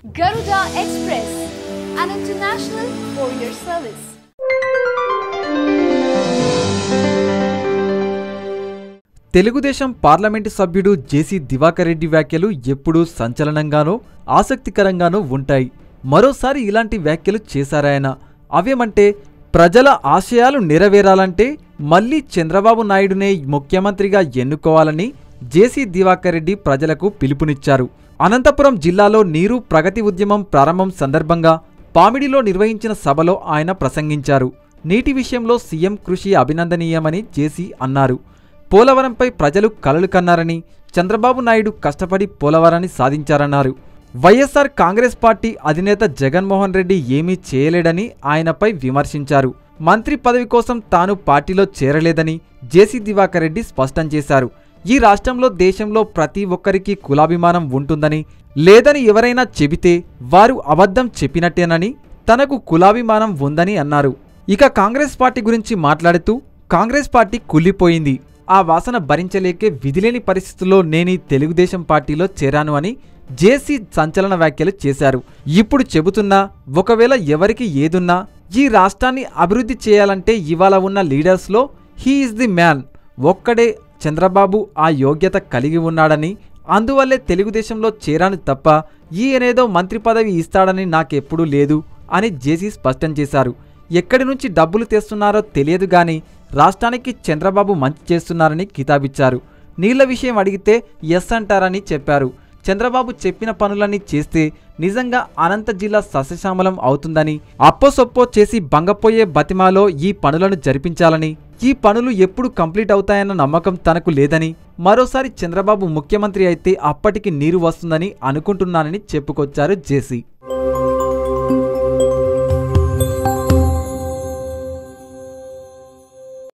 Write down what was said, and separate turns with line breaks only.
Garuda Express, an international courier service.
Telugu Desam parliament సభ్యుడు జేసీ దివాకర్ రెడ్డి వ్యాఖ్యలు ఎప్పుడూ సంచలనంగానో ఆసక్తికరంగానో ఉంటాయి. మరోసారి ఇలాంటి వ్యాఖ్యలు చేశారాయన. అవేమంటే ప్రజల ఆశయాలు నెరవేరాలంటే మళ్లీ చంద్రబాబు నాయుడునే ముఖ్యమంత్రిగా ఎన్నుకోవాలని జేసీ దివాకర్ రెడ్డి ప్రజలకు పిలుపునిచ్చారు. అనంతపురం జిల్లాలో నీరు ప్రగతి ఉద్యమం ప్రారంభం సందర్భంగా పామిడిలో నిర్వహించిన సభలో ఆయన ప్రసంగించారు. నీటి విషయంలో సీఎం కృషి అభినందనీయమని జేసీ అన్నారు. పోలవరంపై ప్రజలు కలలు కన్నారని, చంద్రబాబు నాయుడు కష్టపడి పోలవరాన్ని సాధించారన్నారు. వైఎస్ఆర్ కాంగ్రెస్ పార్టీ అధినేత జగన్మోహన్ రెడ్డి ఏమీ చేయలేడని ఆయనపై విమర్శించారు. మంత్రి పదవి కోసం తాను పార్టీలో చేరలేదని జేసీ దివాకర్ రెడ్డి స్పష్టం చేశారు. ఈ రాష్ట్రంలో దేశంలో ప్రతి ఒక్కరికి కులాభిమానం ఉంటుందని, లేదని ఎవరైనా చెబితే వారు అబద్ధం చెప్పినట్టేనని, తనకు కులాభిమానం ఉందని అన్నారు. ఇక కాంగ్రెస్ పార్టీ గురించి మాట్లాడుతూ కాంగ్రెస్ పార్టీ కుళ్ళిపోయింది, ఆ వాసన భరించలేకే విధిలేని పరిస్థితుల్లో నేను తెలుగుదేశం పార్టీలో చేరాను అని జేసీ సంచలన వ్యాఖ్యలు చేశారు. ఇప్పుడు చెబుతున్నా, ఒకవేళ ఎవరికి ఏదున్నా ఈ రాష్ట్రాన్ని అభివృద్ధి చేయాలంటే ఇవాళ ఉన్న లీడర్స్లో హీ ఈజ్ ది మ్యాన్, ఒక్కడే చంద్రబాబు ఆ యోగ్యత కలిగి ఉన్నాడని, అందువల్లే తెలుగుదేశంలో చేరాను తప్ప ఈయనేదో మంత్రి పదవి ఇస్తాడని నాకెప్పుడూ లేదు అని జేసీ స్పష్టం చేశారు. ఎక్కడి నుంచి డబ్బులు తెస్తున్నారో తెలియదు గాని రాష్ట్రానికి చంద్రబాబు మంచి చేస్తున్నారని కితాబిచ్చారు. నీళ్ల విషయం అడిగితే ఎస్ అంటారని చెప్పారు. చంద్రబాబు చెప్పిన పనులన్నీ చేస్తే నిజంగా అనంత జిల్లా సస్యశ్యామలం అవుతుందని, అప్పోసొప్పో చేసి బంగపోయే బతిమాలో ఈ పనులను జరిపించాలని, ఈ పనులు ఎప్పుడు కంప్లీట్ అవుతాయన్న నమ్మకం తనకు లేదని, మరోసారి చంద్రబాబు ముఖ్యమంత్రి అయితే అప్పటికి నీరు వస్తుందని అనుకుంటున్నానని చెప్పుకొచ్చారు జేసీ.